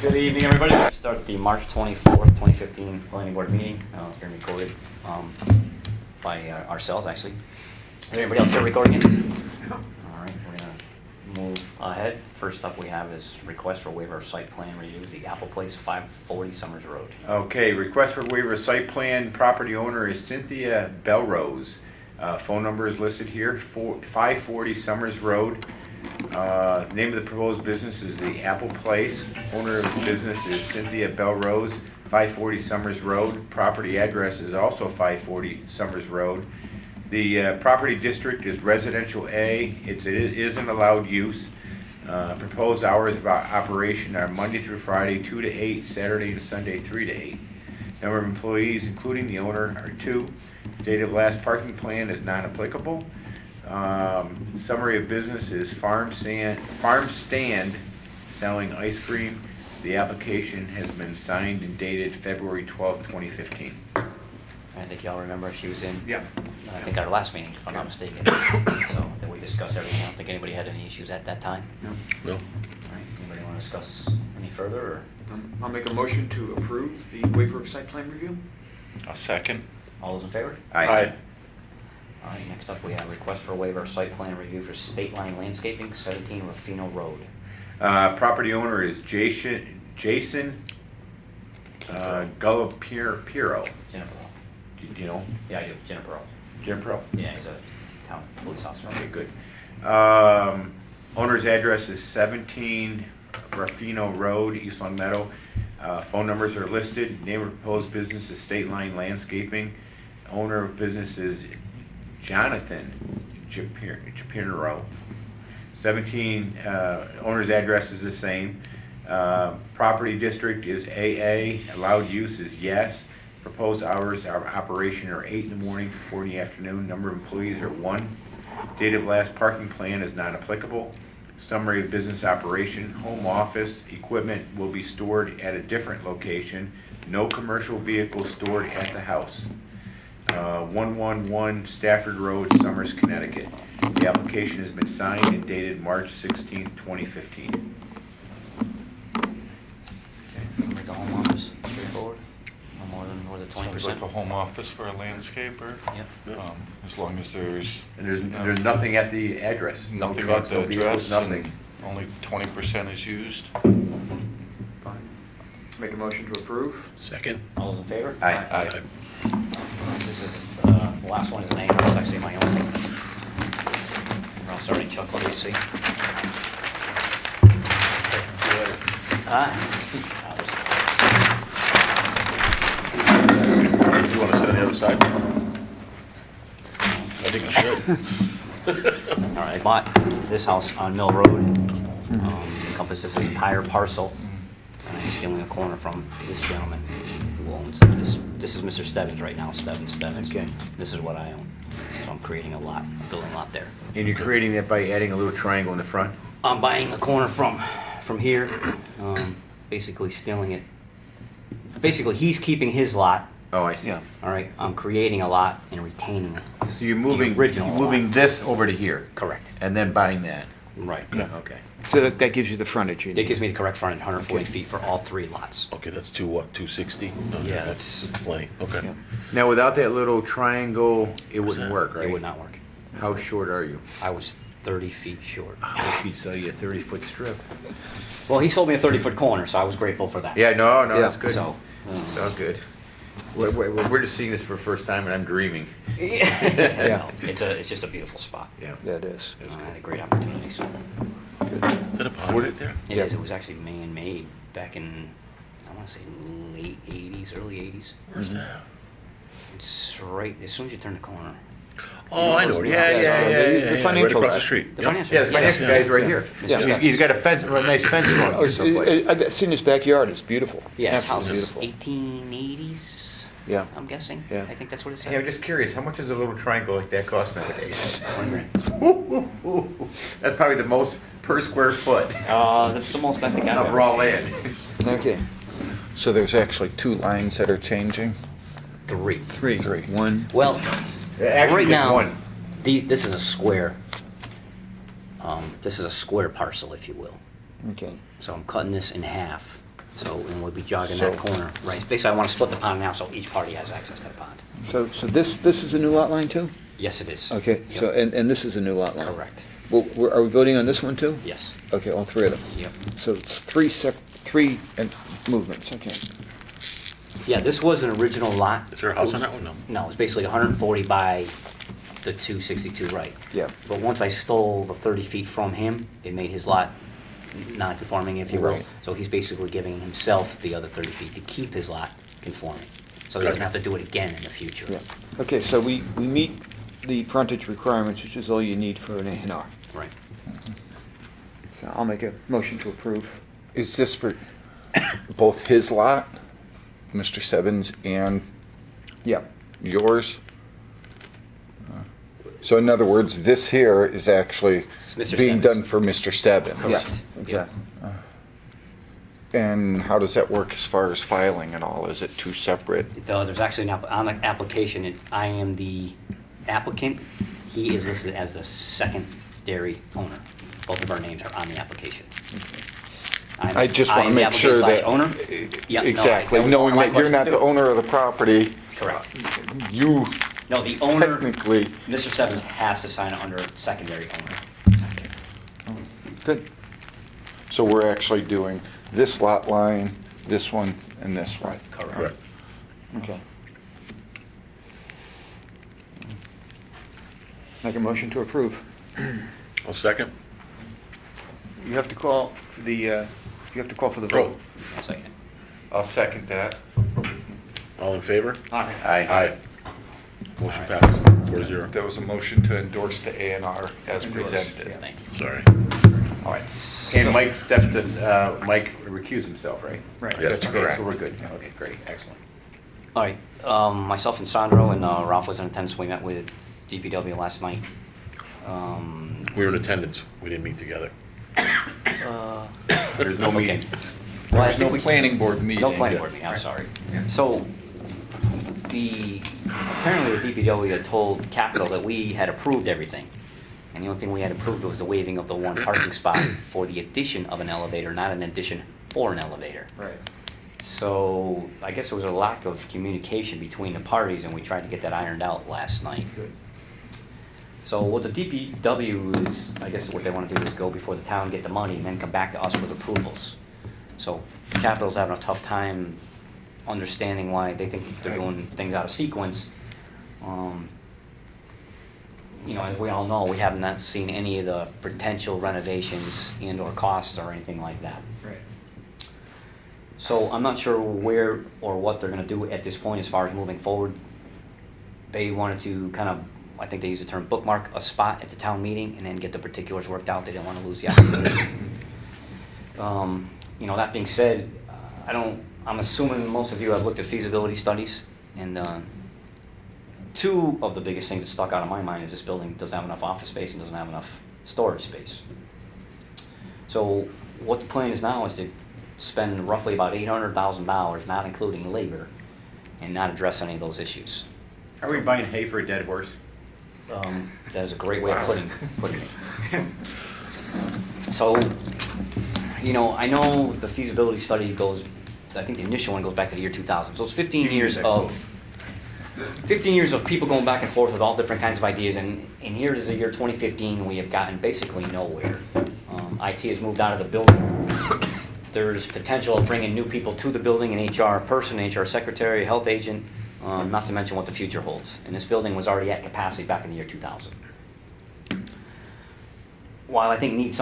Good evening, everybody. Start the March 24th, 2015 planning board meeting. It's being recorded by ourselves, actually. Is anybody else here recording it? All right, we're going to move ahead. First up we have is request for waiver of site plan review, the Apple Place, 540 Summers Road. Okay, request for waiver of site plan. Property owner is Cynthia Belrose. Phone number is listed here, 540 Summers Road. Name of the proposed business is the Apple Place. Owner of the business is Cynthia Belrose, 540 Summers Road. Property address is also 540 Summers Road. The property district is residential A. It is an allowed use. Proposed hours of operation are Monday through Friday, 2 to 8, Saturday to Sunday, 3 to 8. Number of employees, including the owner, are 2. Date of last parking plan is not applicable. Summary of business is farm stand selling ice cream. The application has been signed and dated February 12, 2015. I think y'all remember she was in, Yeah. I think, our last meeting, if I'm not mistaken. So that we discussed everything. I don't think anybody had any issues at that time. No. All right, anybody want to discuss any further? Or? I'll make a motion to approve the waiver of site plan review. A second. All those in favor? Aye. All right, next up we have request for waiver of site plan review for State Line Landscaping, 17 Rufino Road. Property owner is Jason Gullapiro. Jennifer. Do you know Yeah, I do. Jennifer. Jim Pro? Yeah, he's a town police officer. Okay, good. Owner's address is 17 Rufino Road, East Long Meadow. Phone numbers are listed. Name of proposed business is State Line Landscaping. Owner of business is Jonathan Chapinero. 17, owner's address is the same. Property district is AA. Allowed use is yes. Proposed hours of operation are 8 in the morning to 4 in the afternoon. Number of employees are 1. Date of last parking plan is not applicable. Summary of business operation. Home office equipment will be stored at a different location. No commercial vehicles stored at the house. 111 Stafford Road, Somers, Connecticut. The application has been signed and dated March 16, 2015. Like the home office, straightforward. No more than 20%. Sounds like a home office for a landscaper. Yep. As long as there's And there's nothing at the address. No nothing trucks, at the no vehicles, address nothing. and only 20% is used. Fine. Make a motion to approve. Second. All those in favor? Aye. Aye. This is, the last one is an A, it's actually my own. Oh, sorry, Chuck, what do you see? Do you want to sit on the other side? I think you should. All right, I bought this house on Mill Road. Encompasses the entire parcel. And I'm stealing a corner from this gentleman who owns this. This is Mr. Stebbins right now, Stebbins. Okay. This is what I own. So I'm creating a lot, building a lot there. And you're creating that by adding a little triangle in the front? I'm buying the corner from here, basically stealing it. Basically, he's keeping his lot. Oh, I see. All right, I'm creating a lot and retaining it. So you're moving, original you're moving lot. this over to here? Correct. And then buying that? Right. Okay. So that gives you the frontage you It need. gives me the correct frontage, 140 Okay. feet for all 3 lots. Okay, that's 260? Yeah, that's- plenty, okay. Yeah. Now, without that little triangle, it wouldn't work, right? It would not work. How short are you? I was 30 feet short. I wish he'd sell you a 30-foot strip. Well, he sold me a 30-foot corner, so I was grateful for that. Yeah, no, Yeah. that's good. So, It's all good. We're just seeing this for the first time, and I'm dreaming. yeah, it's just a beautiful spot. Yeah. Yeah, it is. I had a great opportunity. So Is that a pond right there? it Yeah. is. It was actually man-made back in, I want to say, late 80s, early 80s. Where's that? It's right as soon as you turn the corner. Oh, I know, yeah, the right financial across guy. the street. The Yep. financial. Yeah, the financial guy's right here. Yeah. He's got a fence, a nice fence going Oh, through someplace. I've seen his backyard. It's beautiful. Yeah, his house Absolutely is beautiful. 1880s. Yeah. I'm guessing. Yeah. I think that's what it Hey, I'm said. just curious, how much does a little triangle like that cost nowadays? 20 grand. That's probably the most per square foot That's the most I think I've of ever raw paid. land. Okay. So there's actually 2 lines that are changing? 3. Three. One. Well, Actually, right just now, one. this is a square. This is a square parcel, if you will. Okay. So I'm cutting this in half So, and we'll be jogging that corner, right? Basically, I want to split the pond now, so each party has access to the pond. So this is a new lot line too? Yes, it is. Okay, Yep. so, and this is a new lot line? Correct. Well, are we voting on this one too? Yes. Okay, all three of them? Yep. So it's three movements, okay. Yeah, this was an original lot. Is there a house on that one? No. No, it's basically 140 by the 262, right? Yeah. But once I stole the 30 feet from him, it made his lot non-conforming, if you will. Right. So he's basically giving himself the other 30 feet to keep his lot conforming. So he doesn't have to do it again in the future. Yeah. Okay, so we meet the frontage requirements, which is all you need for an A and R. Right. So I'll make a motion to approve. Is this for both his lot, Mr. Stebbins, and Yeah. yours? So in other words, this here is actually It's Mr. being Stebbins. done for Mr. Stebbins? Correct. Yeah, exactly. And how does that work as far as filing and all? Is it two separate? There's actually on the application, I am the applicant. He is listed as the secondary owner. Both of our names are on the application. I just want am to the make sure that. applicant slash owner? Yeah, no, Exactly, that was knowing one of that my you're not questions, the too. owner of the property, Correct. you No, the owner, technically, Mr. Stebbins has to sign it under secondary owner. Good. so we're actually doing this lot line, this one, and this one. Correct. Okay. Make a motion to approve. I'll second. You have to call for the Oh, vote. I'll second it. I'll second that. all in favor? Aye. Motion passes 4-0. There was a motion to endorse the A and R as presented. Thank you. Sorry. All right. And Mike stepped in, Mike recused himself, right? Right. Yeah. That's Okay, correct. so we're good. Okay, great, excellent. All right, myself and Sandro and Ralph was in attendance. We met with DPW last night. We were in attendance. We didn't meet together. There's no Okay. meeting. Well, I There's no think we- planning board meeting. No planning board meeting, I'm sorry. So, apparently the DPW had told Capital that we had approved everything. And the only thing we had approved was the waiving of the one parking spot for the addition of an elevator, not an addition for an elevator. Right. So, I guess there was a lack of communication between the parties, and we tried to get that ironed out last night. Good. So what the DPW is, I guess what they want to do is go before the town, get the money, and then come back to us with approvals. So Capital's having a tough time understanding why they think they're doing things out of sequence. You know, as we all know, we have not seen any of the potential renovations and/or costs or anything like that. Right. So I'm not sure where or what they're gonna do at this point as far as moving forward. They wanted to kind of, I think they used the term bookmark a spot at the town meeting and then get the particulars worked out. They didn't want to lose the opportunity. You know, that being said, I'm assuming most of you have looked at feasibility studies, and two of the biggest things that stuck out in my mind is this building doesn't have enough office space and doesn't have enough storage space. So what the plan is now is to spend roughly about $800,000, not including labor, and not address any of those issues. Are we buying hay for a dead horse? That is a great way of putting it. So, you know, I know the feasibility study goes, I think the initial one goes back to the year 2000. So it's 15 years of people going back and forth with all different kinds of ideas, and here is the year 2015, we have gotten basically nowhere. IT has moved out of the building. There's potential of bringing new people to the building, an HR person, HR secretary, health agent, not to mention what the future holds. And this building was already at capacity back in the year 2000. While I think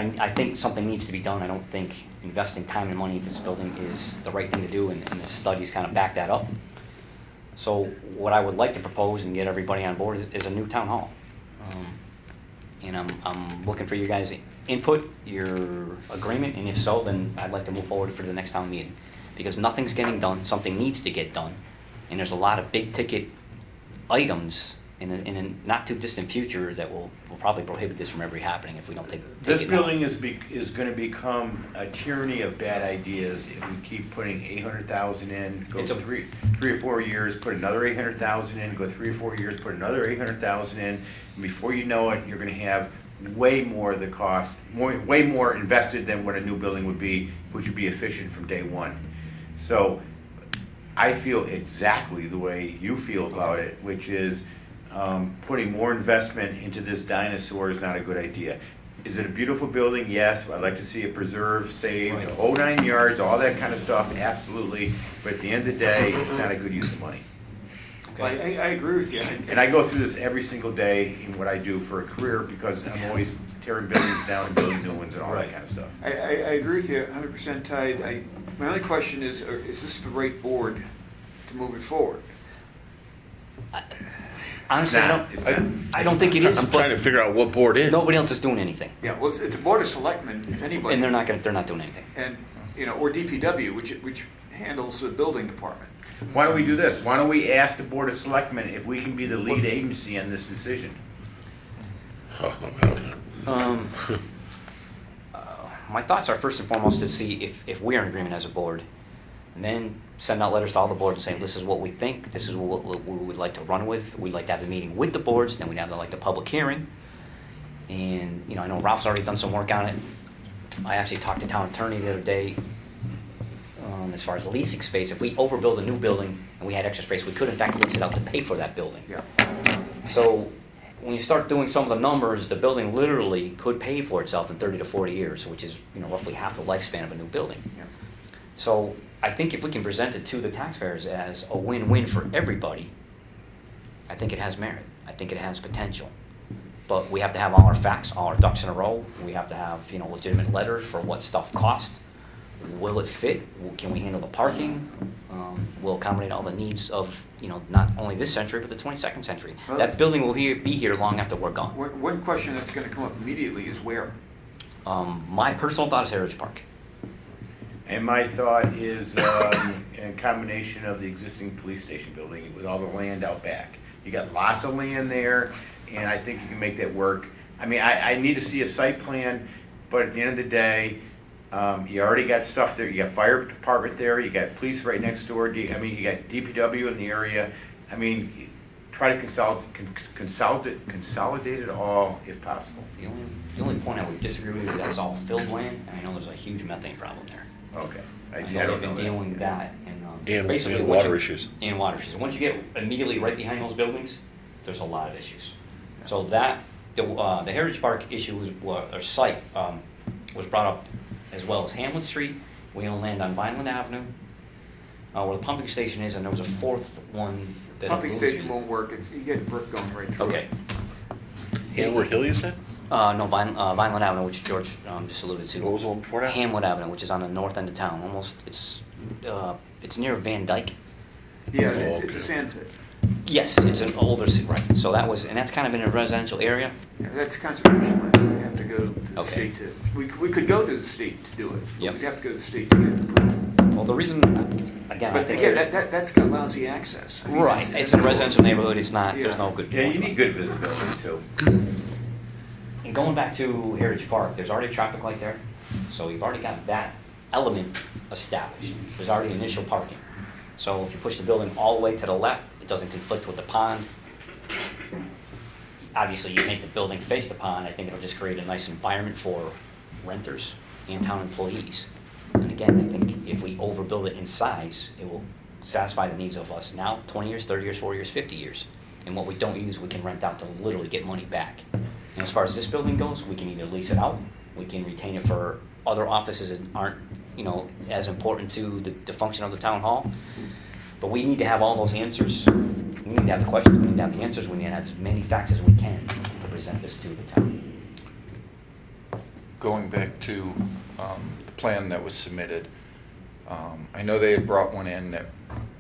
I think something needs to be done. I don't think investing time and money into this building is the right thing to do, and the studies kind of back that up. So what I would like to propose and get everybody on board is a new town hall. And I'm looking for your guys' input, your agreement, and if so, then I'd like to move forward for the next town meeting. Because nothing's getting done, something needs to get done, and there's a lot of big ticket items in a not too distant future that will probably prohibit this from ever happening if we don't take This it now. building is gonna become a tyranny of bad ideas if we keep putting 800,000 in, go It's a- three or 4 years, put another 800,000 in, go 3 or 4 years, put another 800,000 in, and before you know it, you're gonna have way more the cost, way more invested than what a new building would be, which would be efficient from day one. So I feel exactly the way you feel about it, which is putting more investment into this dinosaur is not a good idea. Is it a beautiful building? Yes. I'd like to see it preserved, saved, the whole 9 yards, all that kind of stuff, absolutely. But at the end of the day, it's not a good use of money. Well, I agree with you. And I go through this every single day in what I do for a career because I'm always tearing buildings down and building new ones and all that kind of stuff. I agree with you 100%, Ty. My only question is this the right board to move it forward? Honestly, It's not. I don't think it is, I'm trying to but figure out what board is. nobody else is doing anything. Yeah, well, it's a board of selectmen, if anybody. And they're not doing anything. And, or DPW, which handles the building department. Why don't we do this? Why don't we ask the Board of Selectmen if we can be the lead agency on this decision? Um, my thoughts are first and foremost to see if we're in agreement as a board, and then send out letters to all the boards saying this is what we think, this is what we would like to run with. We'd like to have a meeting with the boards, then we'd have the public hearing. And I know Ralph's already done some work on it. I actually talked to town attorney the other day. As far as leasing space, if we overbuild a new building and we had extra space, we could in fact lease it out to pay for that building. Yeah. So when you start doing some of the numbers, the building literally could pay for itself in 30 to 40 years, which is roughly half the lifespan of a new building. Yeah. So I think if we can present it to the taxpayers as a win-win for everybody, I think it has merit. I think it has potential. But we have to have all our facts, all our ducks in a row. We have to have legitimate letters for what stuff costs. Will it fit? Can we handle the parking? Will accommodate all the needs of, not only this century, but the 22nd century. Well, That building will be here long after we're gone. One question that's going to come up immediately is where? My personal thought is Heritage Park. And my thought is a combination of the existing police station building with all the land out back. You got lots of land there, and I think you can make that work. I mean, I need to see a site plan, but at the end of the day, you already got stuff there. You got fire department there. You got police right next door. You got DPW in the area. I mean, try to consolidate it all if possible. The only point I would disagree with is that it's all filled land, and I know there's a huge methane problem there. Okay. I I know don't they've been know dealing with that, and basically And once water you- issues. And water issues. Once you get immediately right behind those buildings, there's a lot of issues. So the Heritage Park issue site was brought up as well as Hamlet Street. We own land on Vineland Avenue, where the pumping station is, and there was a fourth one. Pumping station won't work. You get a brick going right through Okay. it. Hamlet Hill, you said? No, Vineland Avenue, which George just alluded to. What was the one before that? Hamlet Avenue, which is on the north end of town. Almost, it's near Van Dyke. Yeah, Oh, it's a okay. sand pit. Yes, it's an older, right. So that's kind of in a residential area. Yeah, that's conservation land. We have to go to the Okay. state to, we could go to the state to do it. but Yep. We'd have to go to the state to get it approved. Well, the reason, again, I But think. again, that's got lousy access. I mean, Right, it's in a residential neighborhood, it's not, Yeah. there's no good. Yeah, you need good visibility too. And going back to Heritage Park, there's already a traffic light there, so you've already got that element established. There's already initial parking. So if you push the building all the way to the left, it doesn't conflict with the pond. Obviously, you make the building face the pond, I think it'll just create a nice environment for renters and town employees. And again, I think if we overbuild it in size, it will satisfy the needs of us now, 20 years, 30 years, 40 years, 50 years. And what we don't use, we can rent out to literally get money back. And as far as this building goes, we can either lease it out, we can retain it for other offices that aren't, as important to the function of the town hall. But we need to have all those answers. We need to have the questions, we need to have the answers, we need to have as many facts as we can to present this to the town. Going back to the plan that was submitted, I know they had brought one in that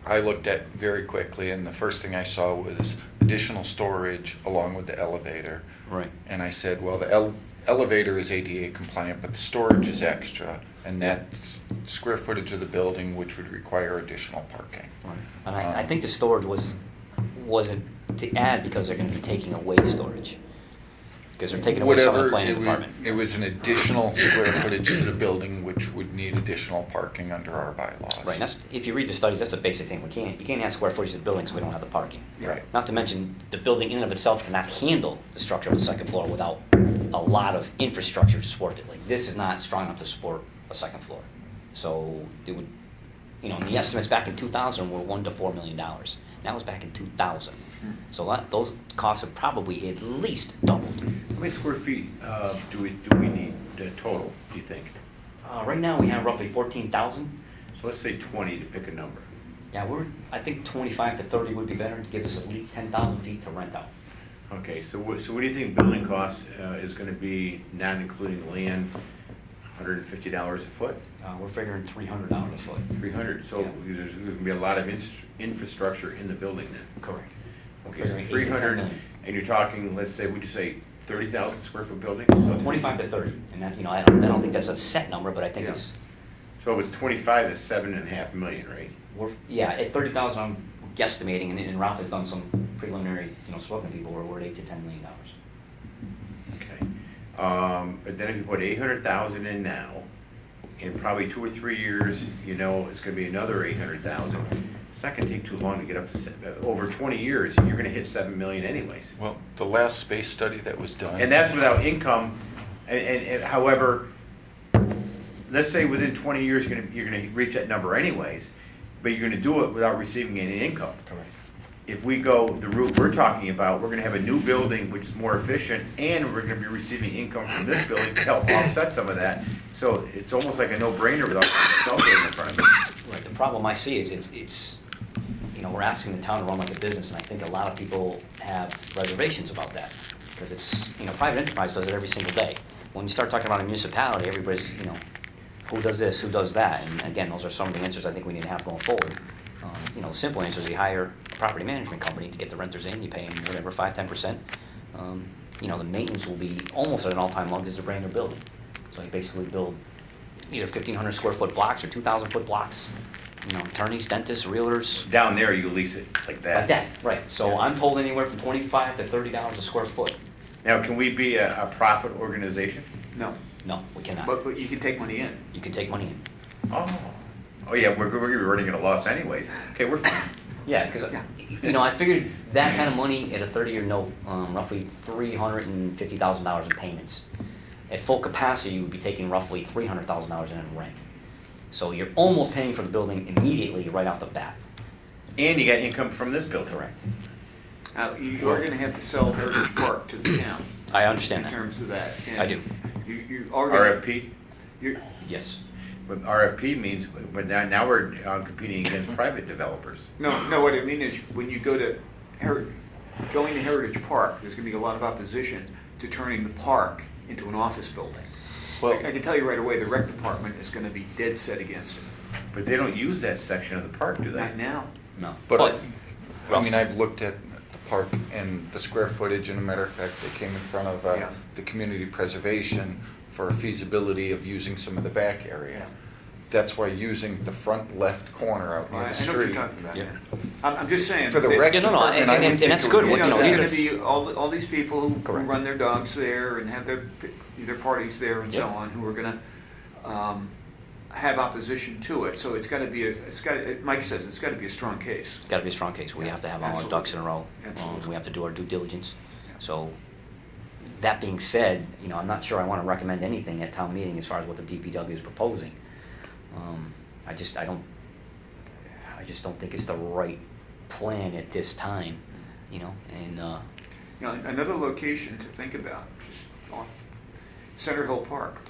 I looked at very quickly, and the first thing I saw was additional storage along with the elevator. Right. And I said, well, the elevator is ADA compliant, but the storage is extra, and that's square footage of the building, which would require additional parking. And I think the storage wasn't to add because they're going to be taking away storage. Because they're taking away some of the Whatever, planning it department. was an additional square footage of the building, which would need additional parking under our bylaws. Right, and that's, if you read the studies, that's the basic thing. You can't add square footage of the building because we don't have the parking. Right. Not to mention, the building in and of itself cannot handle the structure of the second floor without a lot of infrastructure to support it. Like, this is not strong enough to support a second floor. So it would, the estimates back in 2000 were $1 to $4 million. That was back in 2000. So those costs have probably at least doubled. How many square feet do we need total, do you think? Right now, we have roughly 14,000. So let's say 20 to pick a number. Yeah, I think 25 to 30 would be better. It gives us at least 10,000 feet to rent out. Okay, so what do you think building cost is going to be, not including land, $150 a foot? We're figuring $300 a foot. 300, so Yeah. there's going to be a lot of infrastructure in the building then? Correct. Okay, so Figuring 8 to 10 300, million. and you're talking, let's say, would you say 30,000 square foot building? 25 to 30, and that, I don't think that's a set number, but I think Yeah. it's, So if it's 25, it's $7.5 million, right? at 30,000, I'm guesstimating, and Ralph has done some preliminary, spoken to people, we're at $8 to $10 million. Okay. But then if you put 800,000 in now, in probably 2 or 3 years, it's going to be another 800,000. It's not going to take too long to get up to, over 20 years, you're going to hit 7 million anyways. Well, the last space study that was done. And that's without income, and however, let's say within 20 years, you're gonna reach that number anyways, but you're gonna do it without receiving any income. Correct. If we go the route we're talking about, we're gonna have a new building which is more efficient, and we're gonna be receiving income from this building to help offset some of that. So it's almost like a no-brainer without cell building in front of it. Right, the problem I see is it's we're asking the town to run like a business, and I think a lot of people have reservations about that, because it's, private enterprise does it every single day. When you start talking about a municipality, everybody's, who does this, who does that? And again, those are some of the answers I think we need to have going forward. The simple answer is you hire a property management company to get the renters in, you pay them whatever, 5–10%. The maintenance will be almost at an all-time low because it's a brand new building. So you basically build either 1,500 square foot blocks or 2,000 foot blocks. Attorneys, dentists, realtors, Down there, you lease it like that. like that, right. So I'm told anywhere from $25 to $30 a square foot. Now, can we be a profit organization? No, No, we cannot. but you can take money in. You can take money in. Oh yeah, we're gonna be running at a loss anyways. Okay, we're fine. Yeah, because, I figured that kind of money at a 30-year note, roughly $350,000 in payments. At full capacity, you would be taking roughly $300,000 in rent. So you're almost paying for the building immediately right off the bat. And you got income from this building. Correct. Now, you are gonna have to sell Heritage Park to the town I understand in that. terms of that. I do. You are gonna. RFP? you're- Yes. But RFP means, but now we're competing against private developers. No, what I mean is, when you go to going to Heritage Park, there's gonna be a lot of opposition to turning the park into an office building. Well- I can tell you right away, the rec department is gonna be dead set against it. But they don't use that section of the park, do they? Not now. No. But, I've looked at the park and the square footage, and a matter of fact, they came in front of Yeah. the community preservation for a feasibility of using some of the back area. That's why using the front left corner out near I the know what you're street. talking about. Yeah. Yeah. I'm just saying. For the that- rec Yeah, no, department, and- I would and think that's it would good. be You know, You know, there's even- gonna be all these people who Correct. run their dogs there and have their parties there and so Yeah. on, who are gonna have opposition to it. So it's gotta be Mike says, it's gotta be a strong case. Got to be a strong case. We Yeah, have to have all our absolutely. ducks in a row. Absolutely. We have to do our due diligence. Yeah. So, that being said, I'm not sure I want to recommend anything at town meeting as far as what the DPW is proposing. I just don't think it's the right plan at this time, and, You know, another location to think about, just off Center Hill Park.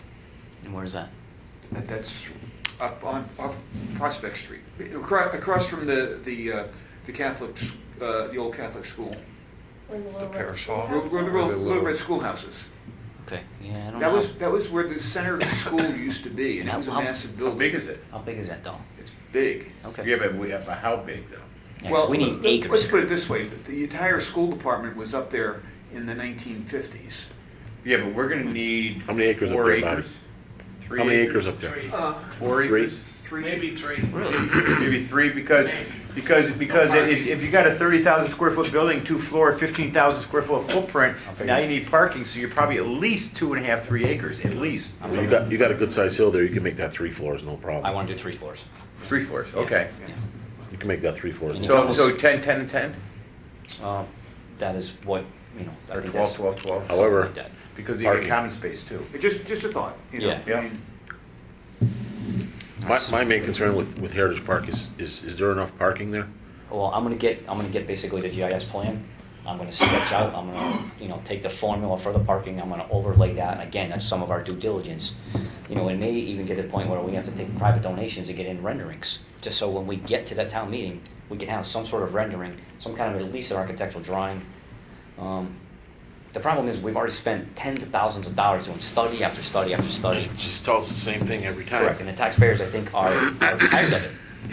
and where is that? That's up off Prospect Street, across from the Catholic, the old Catholic school, Where the The Little Red parish School hall? where House the is. Little Red Schoolhouses. Okay, yeah, I don't That know. was where the center of the school used to be, and it was a How- massive How building. big is it? How big is that, though? It's big. Okay. Yeah, but how big though? Yeah, 'cause we need acres. Let's put it this way: the entire school department was up there in the 1950s. Yeah, but we're gonna need How many acres up 4 there, Bob? acres? 3 How many acres up there? 4 Three? acres? Maybe three. Maybe 3 because if you got a 30,000 square foot building, 2-floor, 15,000 square foot footprint, now you need parking, so you're probably at least 2.5, 3 acres, at least. You got a good sized hill there, you can make that 3 floors, no I problem. want to do 3 floors. 3 floors, okay. You can make that 3 floors. And you So, can so almost- 10, 10, and 10? That is what, I Or think 12, that's. 12, 12? something However, like that. Because you get Parking. common space too. Just a thought, you know. Yeah. Yeah. I mean, My main concern with Heritage Park is there enough parking there? Well, I'm gonna get basically the GIS plan. I'm gonna sketch out, I'm gonna, take the formula for the parking, I'm gonna overlay that. And again, that's some of our due diligence. It may even get to the point where we have to take private donations to get in renderings, just so when we get to that town meeting, we can have some sort of rendering, some kind of at least an architectural drawing. The problem is, we've already spent tens of thousands of dollars doing study after study after study. It just tells the same thing every time. Correct, and the taxpayers, I think, are tired of it.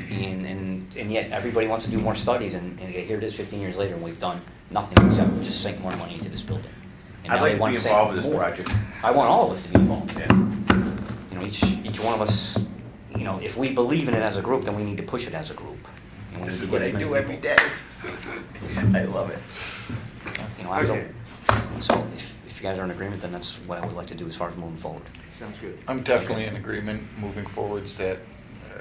And yet, everybody wants to do more studies, and here it is 15 years later, and we've done nothing except just sink more money into this building. And I'd now like they to want be sink involved with this more. project. I want all of us to be involved. Yeah. Each one of us, if we believe in it as a group, then we need to push it as a group. And we This need is to what get I as many do every people. day. I love it. I don't- Okay. So if you guys are in agreement, then that's what I would like to do as far as moving forward. Sounds good. I'm definitely in agreement moving forwards that,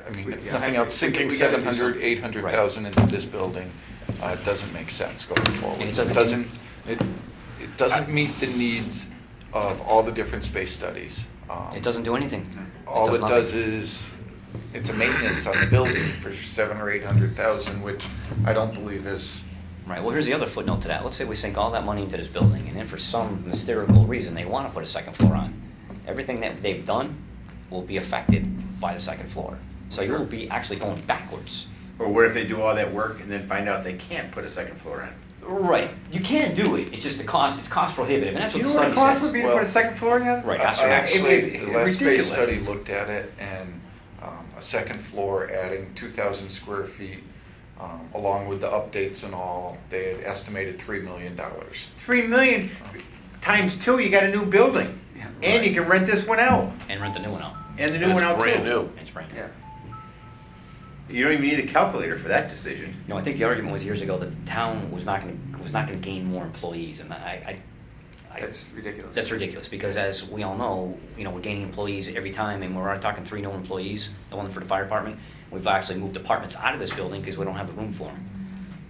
if Yeah, nothing I else, think sinking we gotta do 700, something. 800,000 into this building doesn't make sense going forward. And It doesn't meet the needs of all the different space studies. It doesn't do anything. All it nothing. does is, it's a maintenance on the building for 700 or 800,000, which I don't believe is, Right, well, here's the other footnote to that. Let's say we sink all that money into this building, and then for some mystical reason, they want to put a second floor on. Everything that they've done will be affected by the second floor. So you Sure. will be actually going backwards. Or what if they do all that work and then find out they can't put a second floor in? Right, you can do it, it's just it's cost prohibitive, and that's Do what you the know what study it costs says. for me to Well- put a second floor in? Right, I that's actually, the last space ridiculous. study looked at it, and a second floor adding 2,000 square feet, along with the updates and all, they had estimated $3 million. $3 million times 2, you got a new building. Yeah. And you can rent this one out. And rent the new one out. And the new And one it's out brand too. new. And it's brand new. Yeah. You don't even need a calculator for that decision. I think the argument was years ago that the town was not gonna gain more employees, and I That's ridiculous. That's ridiculous, because as we all know, we're gaining employees every time, and we're already talking 3 new employees, the one for the fire department. We've actually moved departments out of this building because we don't have the room for them.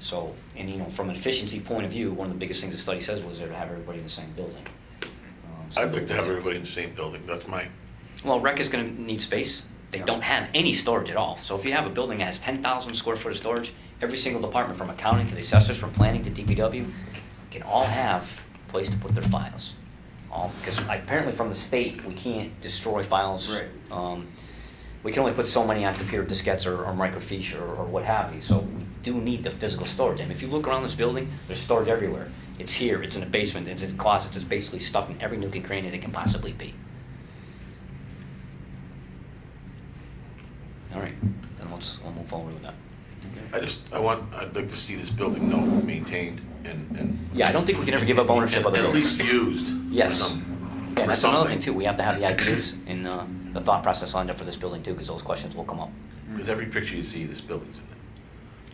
So, and from an efficiency point of view, one of the biggest things the study says was to have everybody in the same building. I'd like to have everybody in the same building, that's my, Well, rec is gonna need space. They don't have any storage at all. So if you have a building that has 10,000 square foot of storage, every single department, from accounting to the assessors, from planning to DPW, can all have a place to put their files. Because apparently from the state, we can't destroy files. Right. We can only put so many on computer diskettes or microfiche or what have you. So we do need the physical storage. And if you look around this building, there's storage everywhere. It's here, it's in the basement, it's in closets, it's basically stuck in every nook and cranny it can possibly be. All right, then we'll move forward with that. I'd like to see this building though maintained and. Yeah, I don't think we can ever give up ownership of the At building. least used. Yes. for Yeah, for that's another something. thing too. We have to have the ideas and the thought process lined up for this building too, because those questions will come up. Because every picture you see, this building's in it.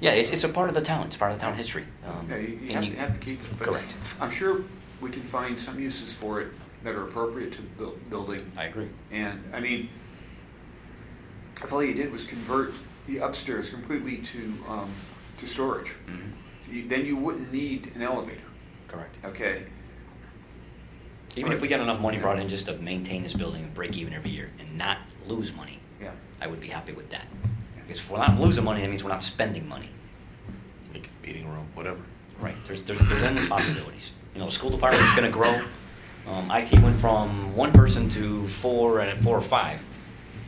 Yeah, it's a part of the town. It's part of the town history. Yeah, you and have to keep it. But Correct. I'm sure we can find some uses for it that are appropriate to the building. I agree. And, I mean, if all you did was convert the upstairs completely to storage, Mhm. then you wouldn't need an elevator, Correct. okay? Even if we got enough money brought in just to maintain this building and break even every year and not lose money, Yeah. I would be happy with that. Because if we're not losing money, that means we're not spending money. Make a meeting room, whatever. Right, there's endless possibilities. The school department is gonna grow. IT went from 1 person to 4 and 4 or 5.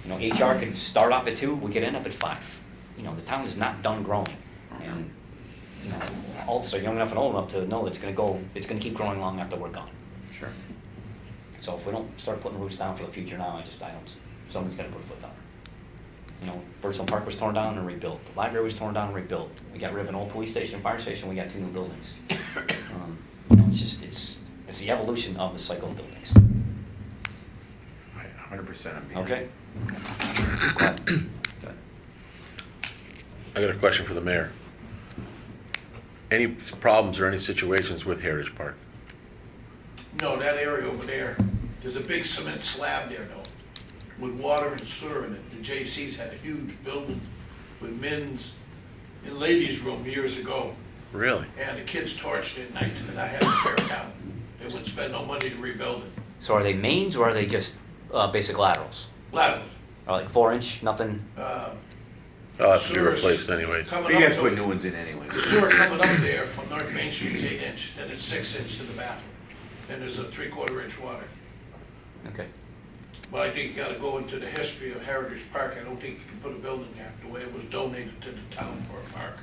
HR could start off at 2, we could end up at 5. The town is not done growing. And, all of us are young enough and old enough to know it's gonna keep growing long after we're gone. Sure. So if we don't start putting roots down for the future now, somebody's gotta put a foot down. Birdsville Park was torn down and rebuilt. The library was torn down and rebuilt. We got rid of an old police station, fire station, we got 2 new buildings. It's the evolution of the cycle of buildings. 100% I'm behind. Okay? I got a question for the mayor. Any problems or any situations with Heritage Park? No, that area over there, there's a big cement slab there though, with water and sewer in it. The J.C.'s had a huge building with men's and ladies' room years ago, Really? and the kids torched it at night, and I had to tear it down. They wouldn't spend no money to rebuild it. So are they mains or are they just basic laterals? Laterals, Or like 4-inch, nothing? They'll have to be sewers replaced anyways. coming You up guys to put it. new ones in anyway. The sewer coming up there from North Main Street's 8-inch, then it's 6-inch to the bathroom. And there's a 3/4-inch water. Okay. But I think you gotta go into the history of Heritage Park. I don't think you can put a building there, the way it was donated to the town for a park.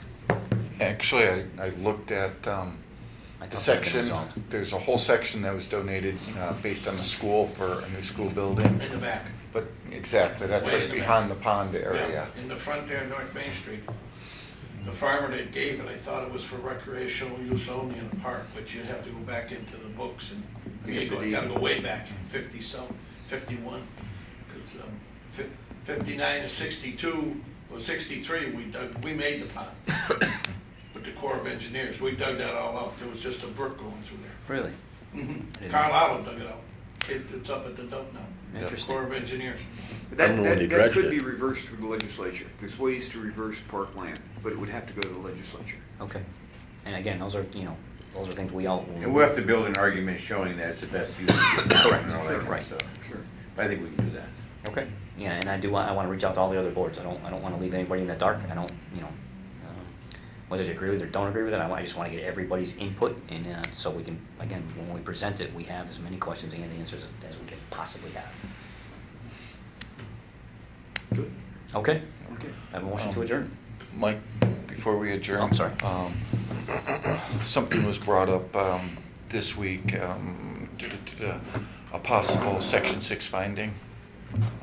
Actually, I looked at I the thought that had been section, resolved. there's a whole section that was donated based on the school for a new school building. In the back. But exactly, that's Way in like the behind the pond area. Yeah, in the front there, North Main Street. The farmer that gave it, I thought it was for recreational use only in the park, but you'd have to go back into the books and, you gotta go way back, 51. Because 59 to 62, or 63, we made the pond with the Corps of Engineers. We dug that all out. There was just a brook going through there. Really? didn't Carl Allen dug it out. It's up at the dump now. Interesting. Corps of Engineers. But that, remember when they that dredged could it. be reversed through the legislature. There's ways to reverse park land, but it would have to go to the legislature. Okay. And again, those are, those are things we all. And we'll have to build an argument showing that it's the best use. Correct. And all that kind Right. of stuff. Sure. I think we can do that. Okay. Yeah, and I want to reach out to all the other boards. I don't want to leave anybody in the dark. I don't, whether they agree with it or don't agree with it, I just want to get everybody's input, and so we can, again, when we present it, we have as many questions and answers as we can possibly have. Good. Okay? Okay. I have a motion to adjourn. Mike, before we adjourn. Oh, I'm sorry. Something was brought up this week, a possible Section 6 finding.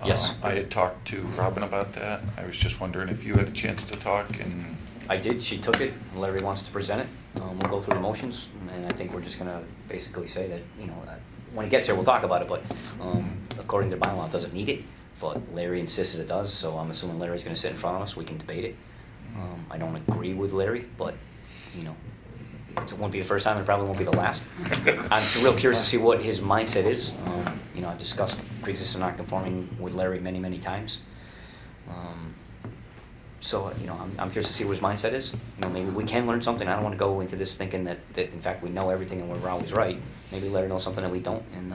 Yes. I had talked to Robin about that. I was just wondering if you had a chance to talk and... I did, she took it, Larry wants to present it, we'll go through the motions, and I think we're just gonna basically say that, when it gets here, we'll talk about it, but, according to the bylaw, it doesn't need it, but Larry insisted it does, so I'm assuming Larry's gonna sit in front of us, we can debate it. I don't agree with Larry, but, it won't be the first time, it probably won't be the last. I'm real curious to see what his mindset is, I've discussed pre-existing non-conforming with Larry many, many times. So, I'm curious to see what his mindset is. Maybe we can learn something. I don't want to go into this thinking that in fact we know everything and we're always right. Maybe Larry knows something that we don't, and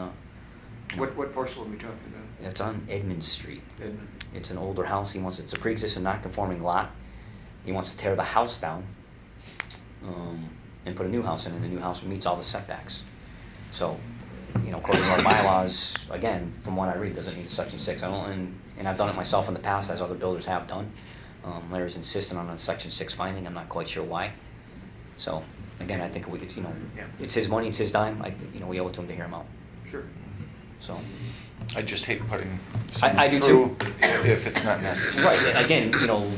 What parcel are we talking about? it's on Edmund Street. Edmund? It's an older house. It's a pre-existing non-conforming lot. He wants to tear the house down and put a new house in, and the new house meets all the setbacks. So, according to our bylaws, again, from what I read, doesn't need Section 6. I don't, and I've done it myself in the past, as other builders have done. Larry's insistent on a Section 6 finding. I'm not quite sure why. So, again, I think it's, Yeah. it's his money, it's his dime. We owe it to him to hear him out. Sure. So, I just hate putting I do something through if it's not necessary. right, again,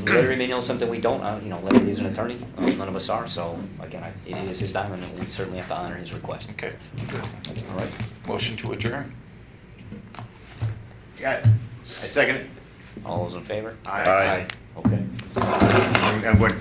Larry may know something we don't. Larry is an attorney. None of us are. So, again, it is his dime, and we certainly have to honor his request. Okay. All right. Motion to adjourn. Got it. I second it. All those in favor? Aye. Okay. I'm going.